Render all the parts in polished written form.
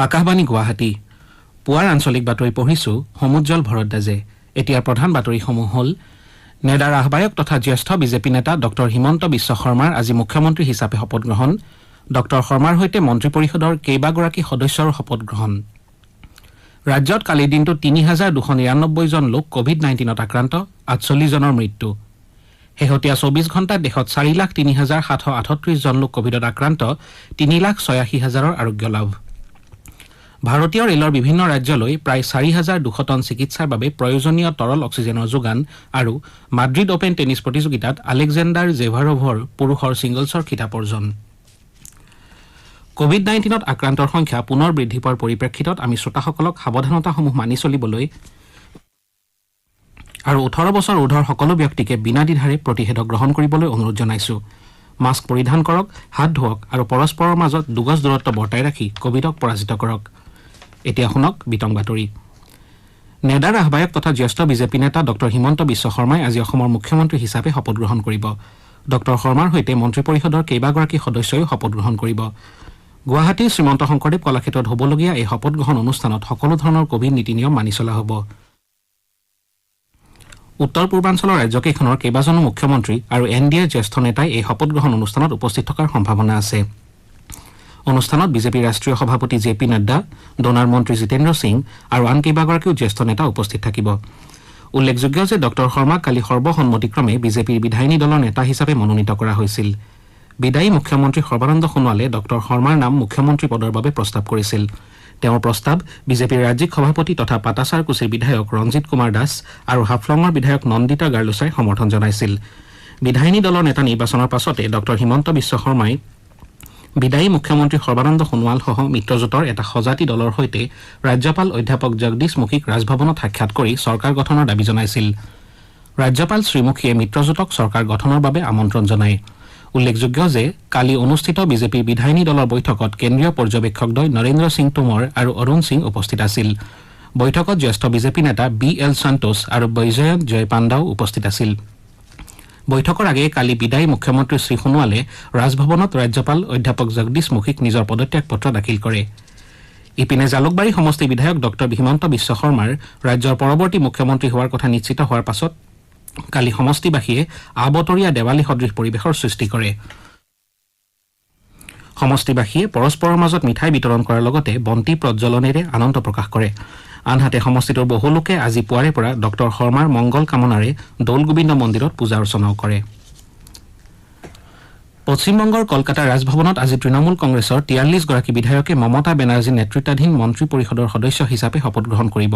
আকাশবাণী গুৱাহাটী পুৱাৰ আঞ্চলিক বাতৰি পঢ়িছো সমুজ্জ্বল ভৰদ্বাজে। এতিয়াৰ প্ৰধান বাতৰিসমূহ হ'ল নেডাৰ আহ্বায়ক তথা জ্যেষ্ঠ বিজেপি নেতা ডক্টৰ হিমন্ত বিশ্ব শৰ্মাৰ আজি মুখ্যমন্ত্ৰী হিচাপে শপত গ্ৰহণ। ডক্টৰ শৰ্মাৰ সৈতে মন্ত্ৰী পৰিষদৰ কেইবাগৰাকী সদস্যৰো শপত গ্ৰহণ। ৰাজ্যত কালিৰ দিনটোত ৩,২৯৯ জন লোক কোভিড-19ত আক্ৰান্ত, ৪৮ জনৰ মৃত্যু। শেহতীয়া ২৪ ঘণ্টাত দেশত ৪,০৩,৭৩৮ জন লোক কোভিডত আক্ৰান্ত, ৩,৮৬,০০০ৰ আৰোগ্য লাভ। ভাৰতীয় ৰেলৰ বিভিন্ন ৰাজ্যলৈ প্ৰায় ৪,২০০ টন চিকিৎসাৰ বাবে প্ৰয়োজনীয় তৰল অক্সিজেনৰ যোগান আৰু মাদ্ৰিদ অপেন টেনিছ প্ৰতিযোগিতাত আলেকজেণ্ডাৰ জেভাৰভৰ পুৰুষৰ ছিংগলছৰ খিতাপ অৰ্জন। কোভিড-19ত আক্ৰান্তৰ সংখ্যা পুনৰ বৃদ্ধি পোৱাৰ পৰিপ্ৰেক্ষিতত আমি শ্ৰোতাসকলক সাৱধানতাসমূহ মানি চলিবলৈ আৰু ১৮ বছৰ ঊৰ্ধৰ সকলো ব্যক্তিকে বিনাদ্বিধাৰে প্ৰতিষেধক গ্ৰহণ কৰিবলৈ অনুৰোধ জনাইছো। মাস্ক পৰিধান কৰক, হাত ধুৱক আৰু পৰস্পৰৰ মাজত ২ গজ দূৰত্ব বৰ্তাই ৰাখি কোভিডক পৰাজিত কৰক। এতিয়া শুনক বিতং বাতৰি। নেডাৰ আহ্বায়ক তথা জ্যেষ্ঠ বিজেপি নেতা ডক্টৰ হিমন্ত বিশ্ব শৰ্মাই আজি অসমৰ মুখ্যমন্ত্ৰী হিচাপে শপত গ্ৰহণ কৰিব। ডক্টৰ শৰ্মাৰ সৈতে মন্ত্ৰী পৰিষদৰ কেইবাগৰাকী সদস্যইও শপত গ্ৰহণ কৰিব। গুৱাহাটীৰ শ্ৰীমন্ত শংকৰদেৱ কলাক্ষেত্ৰত হ'বলগীয়া এই শপত গ্ৰহণ অনুষ্ঠানত সকলো ধৰণৰ কোভিড নীতি নিয়ম মানি চলা হ'ব। উত্তৰ পূৰ্বাঞ্চলৰ ৰাজ্যকেইখনৰ কেইবাজনো মুখ্যমন্ত্ৰী আৰু NDAৰ জ্যেষ্ঠ নেতাই এই শপত গ্ৰহণ অনুষ্ঠানত উপস্থিত থকাৰ সম্ভাৱনা আছে। অনুষ্ঠানত বিজেপিৰ ৰাষ্ট্ৰীয় সভাপতি JP নাড্ডা, ডোনাৰ মন্ত্ৰী জিতেন্দ্ৰ সিং আৰু আন কেইবাগৰাকীও জ্যেষ্ঠ নেতা উপস্থিত থাকিব। উল্লেখযোগ্য যে ডক্টৰ শৰ্মাক কালি সৰ্বসন্মতিক্ৰমে বিজেপিৰ বিধায়িনী দলৰ নেতা হিচাপে মনোনীত কৰা হৈছিল। বিদায়ী মুখ্যমন্ত্ৰী সৰ্বানন্দ সোণোৱালে ডক্টৰ শৰ্মাৰ নাম মুখ্যমন্ত্ৰী পদৰ বাবে প্ৰস্তাৱ কৰিছিল। তেওঁৰ প্ৰস্তাৱ বিজেপিৰ ৰাজ্যিক সভাপতি তথা পাটাচাৰকুছিৰ বিধায়ক ৰঞ্জিত কুমাৰ দাস আৰু হাফলঙৰ বিধায়ক নন্দিতা গাৰ্লুচাই সমৰ্থন জনাইছিল। বিধায়িনী দলৰ নেতা নিৰ্বাচনৰ পাছতে ডক্টৰ হিমন্ত বিশ্ব শৰ্মাই বিদায়ী মুখ্যমন্ত্ৰী সৰ্বানন্দ সোণোৱালসহ মিত্ৰজোঁটৰ এটা সজাতি দলৰ সৈতে ৰাজ্যপাল অধ্যাপক জগদীশ মুখীক ৰাজভৱনত সাক্ষাৎ কৰি চৰকাৰ গঠনৰ দাবী জনাইছিল। ৰাজ্যপাল শ্ৰীমুখীয়ে মিত্ৰজোঁটক চৰকাৰ গঠনৰ বাবে আমন্ত্ৰণ জনায়। উল্লেখযোগ্য যে কালি অনুষ্ঠিত বিজেপিৰ বিধায়িনী দলৰ বৈঠকত কেন্দ্ৰীয় পৰ্যবেক্ষকদ্বয় নৰেন্দ্ৰ সিং টোমৰ আৰু অৰুণ সিং উপস্থিত আছিল। বৈঠকত জ্যেষ্ঠ বিজেপি নেতা BL সন্তোষ আৰু বৈজয়ন্ত জয় পাণ্ডাও উপস্থিত আছিল। বৈঠকৰ আগেয়ে কালি বিদায়ী মুখ্যমন্ত্ৰী শ্ৰী সোণোৱালে ৰাজভৱনত ৰাজ্যপাল অধ্যাপক জগদীশ মুখীক নিজৰ পদত্যাগ পত্ৰ দাখিল কৰে। ইপিনে জালুকবাৰী সমষ্টিৰ বিধায়ক ডক্টৰ হিমন্ত বিশ্ব শৰ্মাৰ ৰাজ্যৰ পৰৱৰ্তী মুখ্যমন্ত্ৰী হোৱাৰ কথা নিশ্চিত হোৱাৰ পাছত কালি সমষ্টিবাসীয়ে আবতৰীয়া দেৱালী সদৃশ পৰিৱেশৰ সৃষ্টি কৰে। সমষ্টিবাসীয়ে পৰস্পৰৰ মাজত মিঠাই বিতৰণ কৰাৰ লগতে বন্তি প্ৰজ্বলনেৰে আনন্দ প্ৰকাশ কৰে। আনহাতে সমষ্টিটোৰ বহু লোকে আজি পুৱাৰে পৰা ডক্টৰ শৰ্মাৰ মংগল কামনাৰে দৌল গোবিন্দ মন্দিৰত পূজা অৰ্চনাও কৰে। পশ্চিমবংগৰ কলকাতাৰ ৰাজভৱনত আজি তৃণমূল কংগ্ৰেছৰ ৪৩ গৰাকী বিধায়কে মমতা বেনাৰ্জী নেতৃত্বাধীন মন্ত্ৰী পৰিষদৰ সদস্য হিচাপে শপত গ্ৰহণ কৰিব।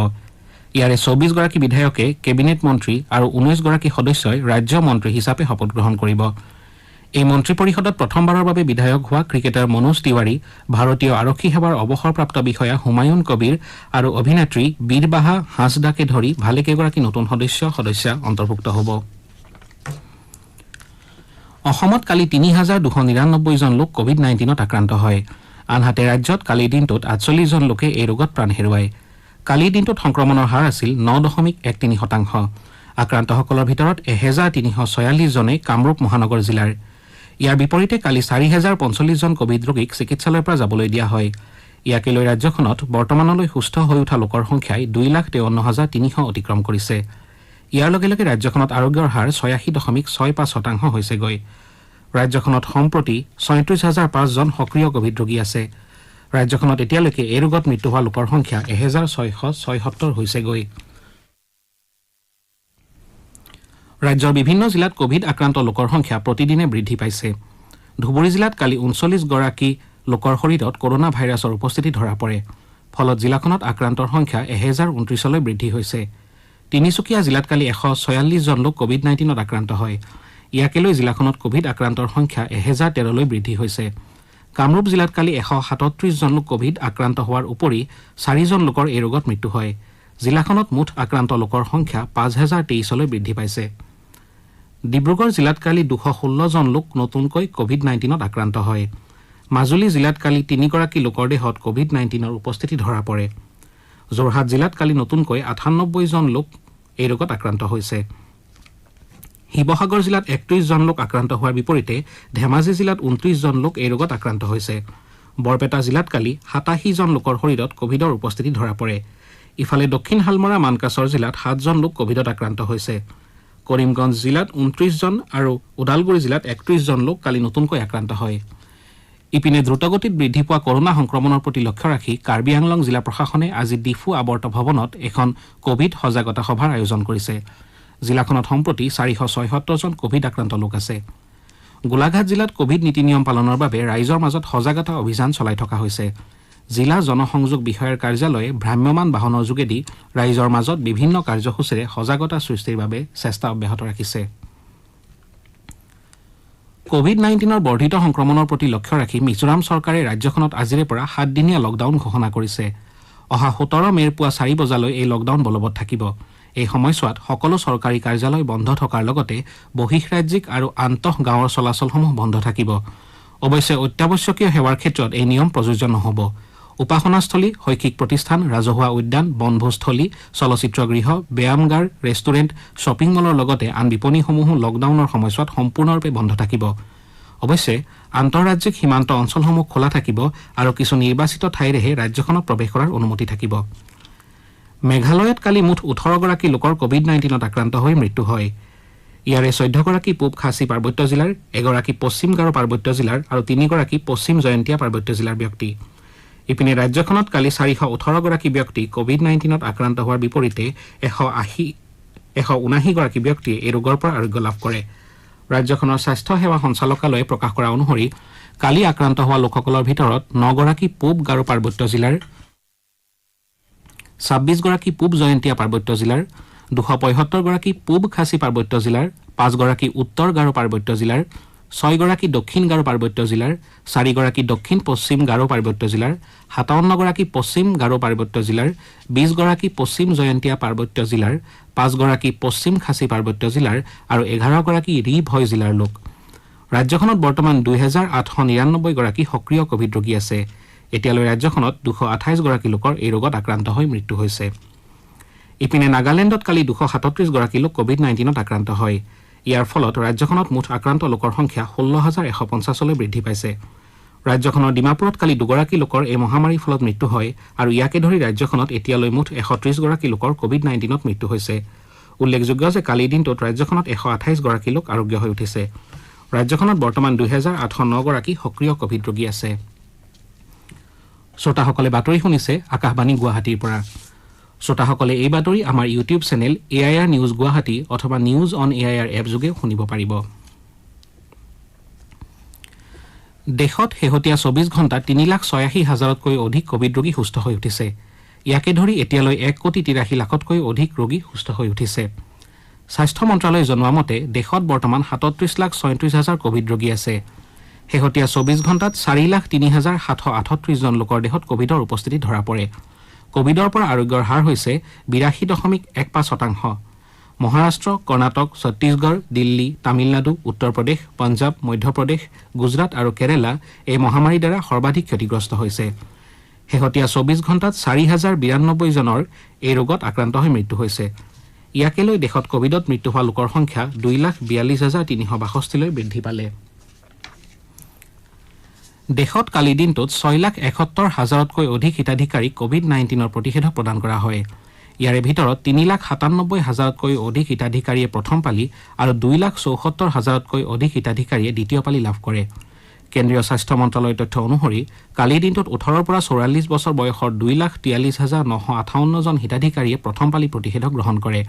ইয়াৰে ২৪ গৰাকী বিধায়কে কেবিনেট মন্ত্ৰী আৰু ১৯ গৰাকী সদস্যই ৰাজ্য মন্ত্ৰী হিচাপে শপত গ্ৰহণ কৰিব। এই মন্ত্ৰী পৰিষদত প্ৰথমবাৰৰ বাবে বিধায়ক হোৱা ক্ৰিকেটাৰ মনোজ তিৱাৰী, ভাৰতীয় আৰক্ষী সেৱাৰ অৱসৰপ্ৰাপ্ত বিষয়া হুমায়ুন কবিৰ আৰু অভিনেত্ৰী বীৰবাহা হাঁসদাকে ধৰি ভালেকেইগৰাকী নতুন সদস্যা অন্তৰ্ভুক্ত হ'ব। অসমত কালি ৩,২৯৯ জন লোক কোভিড-19ত আক্ৰান্ত হয়। আনহাতে ৰাজ্যত কালিৰ দিনটোত ৪৮ জন লোকে এই ৰোগত প্ৰাণ হেৰুৱায়। কালিৰ দিনটোত সংক্ৰমণৰ হাৰ আছিল ৯.13%। আক্ৰান্তসকলৰ ভিতৰত ১,৩৪৬ জনে কামৰূপ মহানগৰ জিলাৰ। ইয়াৰ বিপৰীতে কালি ৪,০৪৫ জন কোভিড ৰোগীক চিকিৎসালয়ৰ পৰা যাবলৈ দিয়া হয়। ইয়াকে লৈ ৰাজ্যখনত বৰ্তমানলৈ সুস্থ হৈ উঠা লোকৰ সংখ্যাই ২,৫৩,৩০০ অতিক্ৰম কৰিছে। ইয়াৰ লগে লগে ৰাজ্যখনত আৰোগ্যৰ হাৰ ৮৬.৬৫% হৈছেগৈ। ৰাজ্যখনত সম্প্ৰতি ৩৬,০০৫ জন সক্ৰিয় কোভিড ৰোগী আছে। ৰাজ্যখনত এতিয়ালৈকে এই ৰোগত মৃত্যু হোৱা লোকৰ সংখ্যা ১,৬৭৬ হৈছেগৈ। ৰাজ্যৰ বিভিন্ন জিলাত কোভিড আক্ৰান্ত লোকৰ সংখ্যা প্ৰতিদিনে বৃদ্ধি পাইছে। ধুবুৰী জিলাত কালি ৩৯ গৰাকী লোকৰ শৰীৰত কৰোনা ভাইৰাছৰ উপস্থিতি ধৰা পৰে। ফলত জিলাখনত আক্ৰান্তৰ সংখ্যা ১,০২৯লৈ বৃদ্ধি হৈছে। তিনিচুকীয়া জিলাত কালি ১৪৬ জন লোক কোভিড-19ত আক্ৰান্ত হয়। ইয়াকে লৈ জিলাখনত কোভিড আক্ৰান্তৰ সংখ্যা ১,০১৩লৈ বৃদ্ধি হৈছে। কামৰূপ জিলাত কালি ১৩৭ জন লোক কোভিড আক্ৰান্ত হোৱাৰ উপৰি ৪ জন লোকৰ এই ৰোগত মৃত্যু হয়। জিলাখনত মুঠ আক্ৰান্ত লোকৰ সংখ্যা ৫,০২৩লৈ বৃদ্ধি পাইছে। ডিব্ৰুগড় জিলাত কালি ২১৬ জন লোক নতুনকৈ কোভিড-19ত আক্ৰান্ত হয়। মাজুলী জিলাত কালি ৩ গৰাকী লোকৰ দেহত কোভিড-19ৰ উপস্থিতি ধৰা পৰে। যোৰহাট জিলাত কালি নতুনকৈ ৯৮ জন লোক এই ৰোগত আক্ৰান্ত হৈছে। শিৱসাগৰ জিলাত ৩১ জন লোক আক্ৰান্ত হোৱাৰ বিপৰীতে ধেমাজি জিলাত ২৯ জন লোক এই ৰোগত আক্ৰান্ত হৈছে। বৰপেটা জিলাত কালি 87 জন লোকৰ শৰীৰত কোভিডৰ উপস্থিতি ধৰা পৰে। ইফালে দক্ষিণ হালমৰা মানকাছৰ জিলাত 7 জন লোক কোভিডত আক্ৰান্ত হৈছে। কৰিমগঞ্জ জিলাত 29 জন আৰু ওদালগুৰি জিলাত 31 জন লোক কালি নতুনকৈ আক্ৰান্ত হয়। ইপিনে দ্ৰুতগতিত বৃদ্ধি পোৱা কৰোনা সংক্ৰমণৰ প্ৰতি লক্ষ্য ৰাখি কাৰ্বি আংলং জিলা প্ৰশাসনে আজি ডিফু আৱৰ্ত ভৱনত এখন কোভিড সজাগতা সভাৰ আয়োজন কৰিছে। জিলাখনত সম্প্ৰতি 476 জন কোভিড আক্ৰান্ত লোক আছে। গোলাঘাট জিলাত কোভিড নীতি নিয়ম পালনৰ বাবে ৰাইজৰ মাজত সজাগতা অভিযান চলাই থকা হৈছে। জিলা জনসংযোগ বিষয়াৰ কাৰ্যালয়ে ভ্ৰাম্যমাণ বাহনৰ যোগেদি ৰাইজৰ মাজত বিভিন্ন কাৰ্যসূচীৰে সজাগতা সৃষ্টিৰ বাবে চেষ্টা অব্যাহত ৰাখিছে। কোভিড-19ৰ বৰ্ধিত সংক্ৰমণৰ প্ৰতি লক্ষ্য ৰাখি মিজোৰাম চৰকাৰে ৰাজ্যখনত আজিৰে পৰা 7-দিনীয়া লকডাউন ঘোষণা কৰিছে। অহা 17 মেৰ পুৱা 4 বজালৈ এই লকডাউন বলবৎ থাকিব। এই সময়ছোৱাত সকলো চৰকাৰী কাৰ্যালয় বন্ধ থকাৰ লগতে বহিঃৰাজ্যিক আৰু আন্তঃ গাঁৱৰ চলাচলসমূহ বন্ধ থাকিব। অৱশ্যে অত্যাৱশ্যকীয় সেৱাৰ ক্ষেত্ৰত এই নিয়ম প্ৰযোজ্য নহ'ব। উপাসনাস্থলী, শৈক্ষিক প্ৰতিষ্ঠান, ৰাজহুৱা উদ্যান, বনভোজস্থলী, চলচ্চিত্ৰগৃহ, ব্যায়ামগাৰ, ৰেষ্টুৰেণ্ট, শ্বপিং মলৰ লগতে আন বিপণীসমূহো লকডাউনৰ সময়ছোৱাত সম্পূৰ্ণৰূপে বন্ধ থাকিব। অৱশ্যে আন্তঃৰাজ্যিক সীমান্ত অঞ্চলসমূহ খোলা থাকিব আৰু কিছু নিৰ্বাচিত ঠাইৰেহে ৰাজ্যখনত প্ৰৱেশ কৰাৰ অনুমতি থাকিব। মেঘালয়ত কালি মুঠ 18 গৰাকী লোকৰ কোভিড-19ত আক্ৰান্ত হৈ মৃত্যু হয়। ইয়াৰে 14 গৰাকী পূব খাছী পাৰ্বত্য জিলাৰ, 1 গৰাকী পশ্চিম গাৰো পাৰ্বত্য জিলাৰ আৰু 3 গৰাকী পশ্চিম জয়ন্তীয়া পাৰ্বত্য জিলাৰ ব্যক্তি। ইপিনে ৰাজ্যখনত কালি 418 গৰাকী ব্যক্তি কোভিড-19ত আক্ৰান্ত হোৱাৰ বিপৰীতে 179 গৰাকী ব্যক্তিয়ে এই ৰোগৰ পৰা আৰোগ্য লাভ কৰে। ৰাজ্যখনৰ স্বাস্থ্য সেৱা সঞ্চালকালয়ে প্ৰকাশ কৰা অনুসৰি কালি আক্ৰান্ত হোৱা লোকসকলৰ ভিতৰত 9 গৰাকী পূব গাৰো পাৰ্বত্য জিলাৰ, 26 গৰাকী পূব জয়ন্তীয়া পাৰ্বত্য জিলাৰ, 275 গৰাকী পূব খাছী পাৰ্বত্য জিলাৰ, 5 গৰাকী উত্তৰ গাৰো পাৰ্বত্য জিলাৰ, 6 গৰাকী দক্ষিণ গাৰো পাৰ্বত্য জিলাৰ, 4 গৰাকী দক্ষিণ পশ্চিম গাৰো পাৰ্বত্য জিলাৰ, 57 গৰাকী পশ্চিম গাৰো পাৰ্বত্য জিলাৰ, 20 গৰাকী পশ্চিম জয়ন্তীয়া পাৰ্বত্য জিলাৰ, 5 গৰাকী পশ্চিম খাছী পাৰ্বত্য জিলাৰ আৰু 11 গৰাকী ৰি-ভয় জিলাৰ লোক। ৰাজ্যখনত বৰ্তমান 2899 গৰাকী সক্ৰিয় কোভিড ৰোগী আছে। এতিয়ালৈ ৰাজ্যখনত 228 গৰাকী লোকৰ এই ৰোগত আক্ৰান্ত হৈ মৃত্যু হৈছে। ইপিনে নাগালেণ্ডত কালি 237 গৰাকী লোক কোভিড-19ত আক্ৰান্ত হয়। ইয়াৰ ফলত ৰাজ্যখনত মুঠ আক্ৰান্ত লোকৰ সংখ্যা 16,150লৈ বৃদ্ধি পাইছে। ৰাজ্যখনৰ ডিমাপুৰত কালি 2 গৰাকী লোকৰ এই মহামাৰীৰ ফলত মৃত্যু হয় আৰু ইয়াকে ধৰি ৰাজ্যখনত এতিয়ালৈ মুঠ 130 গৰাকী লোকৰ কোভিড-19ত মৃত্যু হৈছে। উল্লেখযোগ্য যে কালিৰ দিনটোত ৰাজ্যখনত 128 গৰাকী লোক আৰোগ্য হৈ উঠিছে। ৰাজ্যখনত বৰ্তমান 2809 গৰাকী সক্ৰিয় কোভিড ৰোগী আছে। শ্ৰোতাসকলে বাতৰি শুনিছে আকাশবাণী গুৱাহাটীৰ পৰা। শ্ৰোতাসকলে এই বাতৰি আমাৰ YouTube channel AIR news Guwahati অথবা নিউজ অন AIR এপ যোগে শুনিব পাৰিব। দেশত শেহতীয়া 24 ঘণ্টাত 3,86,000তকৈ অধিক কোভিড ৰোগী সুস্থ হৈ উঠিছে। ইয়াকে ধৰি এতিয়ালৈ 1,83,00,000তকৈ অধিক ৰোগী সুস্থ হৈ উঠিছে। স্বাস্থ্য মন্ত্ৰালয়ে জনোৱা মতে দেশত বৰ্তমান 37,36,000 কোভিড ৰোগী আছে। শেহতীয়া 24 ঘণ্টাত 4,03,738 জন লোকৰ দেহত কোভিডৰ উপস্থিতি ধৰা পৰে। কোভিডৰ পৰা আৰোগ্যৰ হাৰ হৈছে 82.15%। মহাৰাষ্ট্ৰ, কৰ্ণাটক, ছত্তীশগড়, দিল্লী, তামিলনাডু, উত্তৰ প্ৰদেশ, পঞ্জাৱ, মধ্যপ্ৰদেশ, গুজৰাট আৰু কেৰালা এই মহামাৰীৰ দ্বাৰা সৰ্বাধিক ক্ষতিগ্ৰস্ত হৈছে। শেহতীয়া 24 ঘণ্টাত 4,092 জনৰ এই ৰোগত আক্ৰান্ত হৈ মৃত্যু হৈছে। ইয়াকে লৈ দেশত কোভিডত মৃত্যু হোৱা লোকৰ সংখ্যা 2,42,362লৈ বৃদ্ধি পালে। দেশত কালি দিনটোত 6,71,000তকৈ অধিক হিতাধিকাৰীক কোভিড-19ৰ প্ৰতিষেধক প্ৰদান কৰা হয়। ইয়াৰে ভিতৰত 3,97,000তকৈ অধিক হিতাধিকাৰীয়ে প্ৰথম পালি আৰু 2,74,000তকৈ অধিক হিতাধিকাৰীয়ে দ্বিতীয় পালি লাভ কৰে। কেন্দ্ৰীয় স্বাস্থ্য মন্ত্ৰালয়ৰ তথ্য অনুসৰি কালিৰ দিনটোত 18 পৰা 44 বছৰ বয়সৰ 2,43,958 জন হিতাধিকাৰীয়ে প্ৰথম পালি প্ৰতিষেধক গ্ৰহণ কৰে।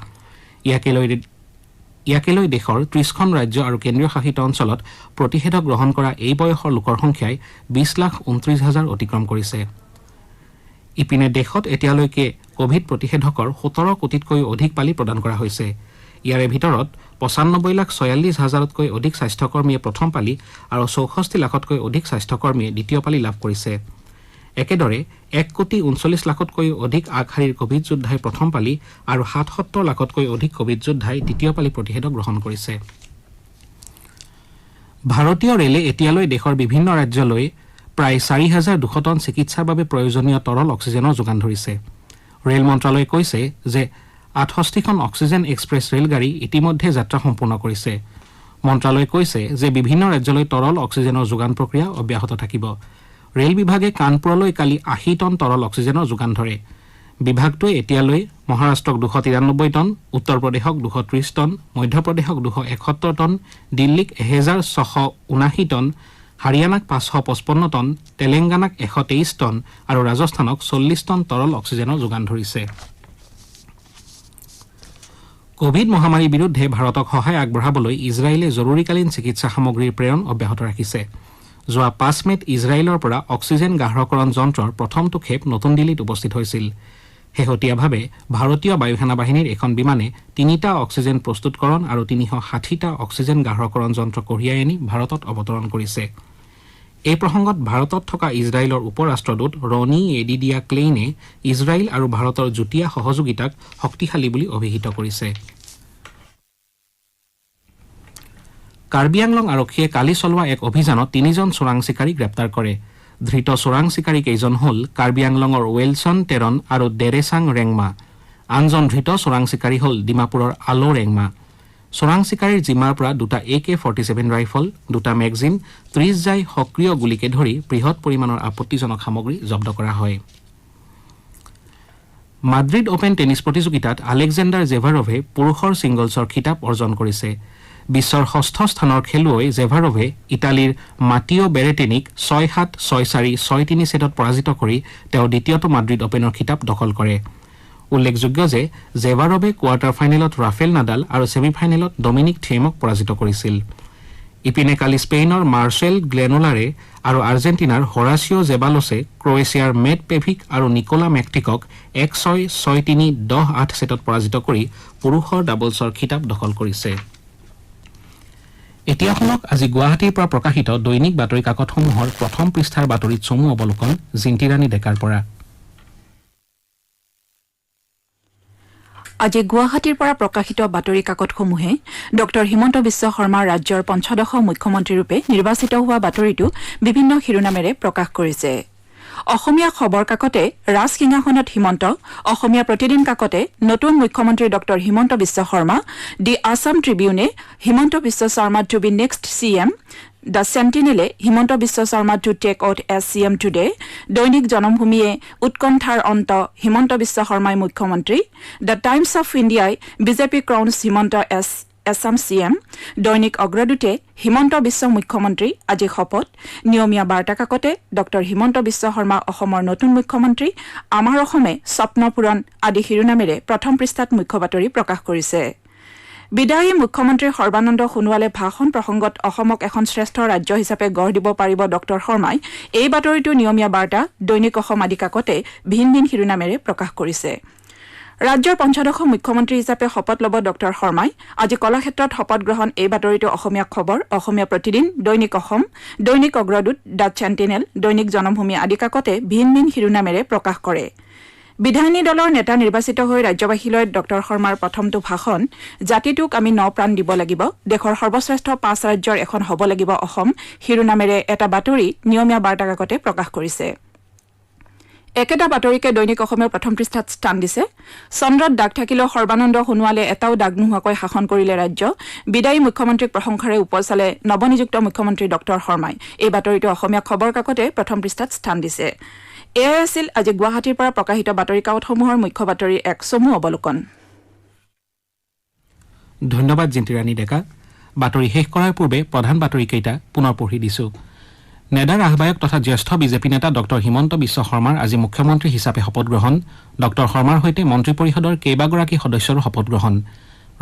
ইয়াকে লৈ দেশৰ 30খন ৰাজ্য আৰু কেন্দ্ৰীয় শাসিত অঞ্চলত প্ৰতিষেধক গ্ৰহণ কৰা এই বয়সৰ লোকৰ সংখ্যাই 20,29,000 অতিক্ৰম কৰিছে। ইপিনে দেশত এতিয়ালৈকে কোভিড প্ৰতিষেধকৰ 17 কোটিতকৈ অধিক পালি প্ৰদান কৰা হৈছে। ইয়াৰে ভিতৰত 95,46,000তকৈ অধিক স্বাস্থ্যকৰ্মীয়ে প্ৰথম পালি আৰু 64 লাখতকৈ অধিক স্বাস্থ্যকৰ্মীয়ে দ্বিতীয় পালি লাভ কৰিছে। একেদৰে 1,39,00,000তকৈ অধিক আগশাৰীৰ কোভিড যোদ্ধাই প্ৰথম পালি আৰু 77 লাখতকৈ অধিক কোভিড যোদ্ধাই দ্বিতীয় পালি প্ৰতিষেধক গ্ৰহণ কৰিছে। ভাৰতীয় ৰেলে এতিয়ালৈ দেশৰ বিভিন্ন ৰাজ্যলৈ প্ৰায় 4,200 টন চিকিৎসাৰ বাবে প্ৰয়োজনীয় তৰল অক্সিজেনৰ যোগান ধৰিছে। ৰেল মন্ত্ৰালয়ে কৈছে যে 68খন অক্সিজেন এক্সপ্ৰেছ ৰেলগাড়ী ইতিমধ্যে যাত্ৰা সম্পূৰ্ণ কৰিছে। মন্ত্ৰালয়ে কৈছে যে বিভিন্ন ৰাজ্যলৈ তৰল অক্সিজেনৰ যোগান প্ৰক্ৰিয়া অব্যাহত থাকিব। ৰেল বিভাগে কানপুৰলৈ কালি 80 টন তৰল অক্সিজেনৰ যোগান ধৰে বিভাগটোৱে এতিয়ালৈ মহাৰাষ্ট্ৰক 293 টন উত্তৰ প্ৰদেশক 230 টন মধ্যপ্ৰদেশক 271 টন দিল্লীক 1679 টন হাৰিয়ানাক 555 টন তেলেংগানাক 123 টন আৰু ৰাজস্থানক 40 টন তৰল অক্সিজেনৰ যোগান ধৰিছে কোভিড মহামাৰীৰ বিৰুদ্ধে ভাৰতক সহায় আগবঢ়াবলৈ ইজৰাইলে জৰুৰীকালীন চিকিৎসা সামগ্ৰীৰ প্ৰেৰণ অব্যাহত ৰাখিছে যোৱা 5 মেত ইজৰাইলৰ পৰা অক্সিজেন গাঢ়কৰণ যন্ত্ৰৰ প্ৰথমটো ক্ষেপ নতুন দিল্লীত উপস্থিত হৈছিল শেহতীয়াভাৱে ভাৰতীয় বায়ুসেনা বাহিনীৰ এখন বিমানে 3টা অক্সিজেন প্ৰস্তুতকৰণ আৰু 360টা অক্সিজেন গাঢ়কৰণ যন্ত্ৰ কঢ়িয়াই আনি ভাৰতত অৱতৰণ কৰিছে এই প্ৰসংগত ভাৰতত থকা ইজৰাইলৰ উপৰাষ্ট্ৰদূত ৰনি এডিডিয়া ক্লেইনে ইজৰাইল আৰু ভাৰতৰ যুটীয়া সহযোগিতাক শক্তিশালী বুলি অভিহিত কৰিছে কাৰ্বি আংলং আৰক্ষীয়ে কালি চলোৱা এক অভিযানত 3জন চোৰাং চিকাৰী গ্ৰেপ্তাৰ কৰে ধৃত চোৰাং চিকাৰী কেইজন হল কাৰ্বি আংলঙৰ ৱেলছন টেৰন আৰু ডেৰেচাং ৰেংমা আনজন ধৃত চোৰাং চিকাৰী হল ডিমাপুৰৰ আলো ৰেংমা চোৰাং চিকাৰীৰ জিমাৰ পৰা 2টা AK-47 ৰাইফল 2টা মেগজিন 30 জাই সক্ৰিয় গুলীকে ধৰি বৃহৎ পৰিমাণৰ আপত্তিজনক সামগ্ৰী জব্দ কৰা হয় মাদ্ৰিদ অপেন টেনিছ প্ৰতিযোগিতাত আলেকজেণ্ডাৰ জেভাৰভে পুৰুষৰ ছিংগলছৰ খিতাপ অৰ্জন কৰিছে বিশ্বৰ 6ষ্ঠ স্থানৰ খেলুৱৈ জেভাৰভে ইটালীৰ মাটিও বেৰেটিনিক 6-7 6-4 6-3 ছেটত পৰাজিত কৰি তেওঁ দ্বিতীয়টো মাদ্ৰিদ অপেনৰ খিতাপ দখল কৰে উল্লেখযোগ্য যে জেভাৰভে কোৱাৰ্টাৰ ফাইনেলত ৰাফেল নাডাল আৰু ছেমিফাইনেলত ডমিনিক থিয়েমক পৰাজিত কৰিছিল ইপিনে কালি স্পেইনৰ মাৰ্চেল গ্লেনোলাৰে আৰু আৰ্জেণ্টিনাৰ হৰাচিও জেবালোছে ক্ৰ'ৱেছিয়াৰ মেট পেভিক আৰু নিকোলা মেক্টিকক 1-6 6-3 10-8 ছেটত পৰাজিত কৰি পুৰুষৰ ডাবলছৰ খিতাপ দখল কৰিছে এতিয়া শুনক আজি গুৱাহাটীৰ পৰা প্ৰকাশিত দৈনিক বাতৰি কাকতসমূহৰ প্ৰথম পৃষ্ঠাৰ বাতৰিত চমু অৱলোকন জিন্তিৰাণী ডেকাৰ পৰা আজি গুৱাহাটীৰ পৰা প্ৰকাশিত বাতৰি কাকতসমূহে ডক্টৰ হিমন্ত বিশ্ব শৰ্মা ৰাজ্যৰ ৫ম মুখ্যমন্ত্ৰীৰূপে নিৰ্বাচিত হোৱা বাতৰিটো বিভিন্ন শিৰোনামেৰে প্ৰকাশ কৰিছে অসমীয়া খবৰ কাকতে ৰাজ সিংহাসনত হিমন্ত অসমীয়া প্ৰতিদিন কাকতে নতুন মুখ্যমন্ত্ৰী ডক্টৰ হিমন্ত বিশ্ব শৰ্মা দি আছাম ট্ৰিবিউনে Himanta Biswa Sarma to be next CM the সেন্টিনেলে Himanta Biswa Sarma to take out as CM today দৈনিক জনমভূমিয়ে উৎকণ্ঠাৰ অন্ত হিমন্ত বিশ্ব শৰ্মাই মুখ্যমন্ত্ৰী দ্য টাইমছ অফ ইণ্ডিয়াই BJP crowns Himanta as Assam CM দৈনিক অগ্ৰদূতে হিমন্ত বিশ্ব মুখ্যমন্ত্ৰী আজি শপত নিয়মীয়া বাৰ্তা কাকতে ডক্টৰ হিমন্ত বিশ্ব শৰ্মা অসমৰ নতুন মুখ্যমন্ত্ৰী আমাৰ অসমে স্বপ্ন পূৰণ আদি শিৰোনামেৰে প্ৰথম পৃষ্ঠাত মুখ্য বাতৰি প্ৰকাশ কৰিছে বিদায়ী মুখ্যমন্ত্ৰী সৰ্বানন্দ সোণোৱালে ভাষণ প্ৰসংগত অসমক এখন শ্ৰেষ্ঠ ৰাজ্য হিচাপে গঢ় দিব পাৰিব ডক্টৰ শৰ্মাই এই বাতৰিটো নিয়মীয়া বাৰ্তা দৈনিক অসম আদি কাকতে ভিন ভিন শিৰোনামেৰে প্ৰকাশ কৰিছে ৰাজ্যৰ ৫ম মুখ্যমন্ত্ৰী হিচাপে শপত ল'ব ডক্টৰ শৰ্মাই আজি কলাক্ষেত্ৰত শপত গ্ৰহণ এই বাতৰিটো অসমীয়া খবৰ অসমীয়া প্ৰতিদিন দৈনিক অসম দৈনিক অগ্ৰদূত দ্য চেণ্টিনেল দৈনিক জনমভূমি আদি কাকতে ভিন ভিন শিৰোনামেৰে প্ৰকাশ কৰে বিধায়িনী দলৰ নেতা নিৰ্বাচিত হৈ ৰাজ্যবাসীলৈ ডক্টৰ শৰ্মাৰ প্ৰথমটো ভাষণ জাতিটোক আমি প্ৰাণ দিব লাগিব দেশৰ সৰ্বশ্ৰেষ্ঠ 5 ৰাজ্যৰ এখন হ'ব লাগিব অসম শিৰোনামেৰে এটা বাতৰি নিয়মীয়া বাৰ্তা কাকতে প্ৰকাশ কৰিছে একেটা বাতৰিকে দৈনিক অসমৰ প্ৰথম পৃষ্ঠাত স্থান দিছে চন্দ্ৰত দাগ থাকিলেও সৰ্বানন্দ সোণোৱালে এটাও দাগ নোহোৱাকৈ শাসন কৰিলে ৰাজ্য বিদায়ী মুখ্যমন্ত্ৰীক প্ৰশংসাৰে উপচালে নৱনিযুক্ত মুখ্যমন্ত্ৰী ডক্টৰ শৰ্মাই এই বাতৰিটো অসমীয়া খবৰ কাকতে প্ৰথম পৃষ্ঠাত স্থান দিছে এয়াই আছিল আজি গুৱাহাটীৰ পৰা প্ৰকাশিত বাতৰি কাকতসমূহৰ মুখ্য বাতৰিৰ এক চমু অৱলোকন ধন্যবাদ জিন্তিৰাণী ডেকা বাতৰি শেষ কৰাৰ পূৰ্বে প্ৰধান বাতৰিকেইটা পুনৰ পঢ়ি দিছো নেডাৰ আহ্বায়ক তথা জ্যেষ্ঠ বিজেপি নেতা ডক্টৰ হিমন্ত বিশ্ব শৰ্মাৰ আজি মুখ্যমন্ত্ৰী হিচাপে শপত গ্ৰহণ ডক্টৰ শৰ্মাৰ সৈতে মন্ত্ৰী পৰিষদৰ কেইবাগৰাকী সদস্যৰো শপত গ্ৰহণ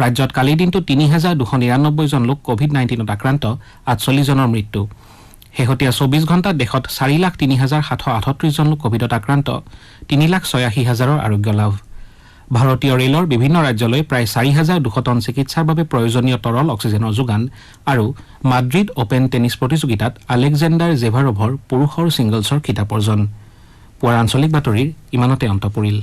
ৰাজ্যত কালিৰ দিনটো ৩,২৯৯ জন লোক কোভিড-19ত আক্ৰান্ত ৪৮ জনৰ মৃত্যু শেহতীয়া ২৪ ঘণ্টাত দেশত ৪,০৩,৭৩৮ জন লোক কোভিডত আক্ৰান্ত ৩,৮৬,০০০ৰ আৰোগ্য লাভ ভাৰতীয় ৰেলৰ বিভিন্ন ৰাজ্যলৈ প্ৰায় ৪,২০০ টন চিকিৎসাৰ বাবে প্ৰয়োজনীয় তৰল অক্সিজেনৰ যোগান আৰু মাদ্ৰিদ অপেন টেনিছ প্ৰতিযোগিতাত আলেকজেণ্ডাৰ জেভাৰভৰ পুৰুষৰ ছিংগলছৰ খিতাপ অৰ্জন পুৱাৰ আঞ্চলিক বাতৰিৰ ইমানতে অন্ত পৰিল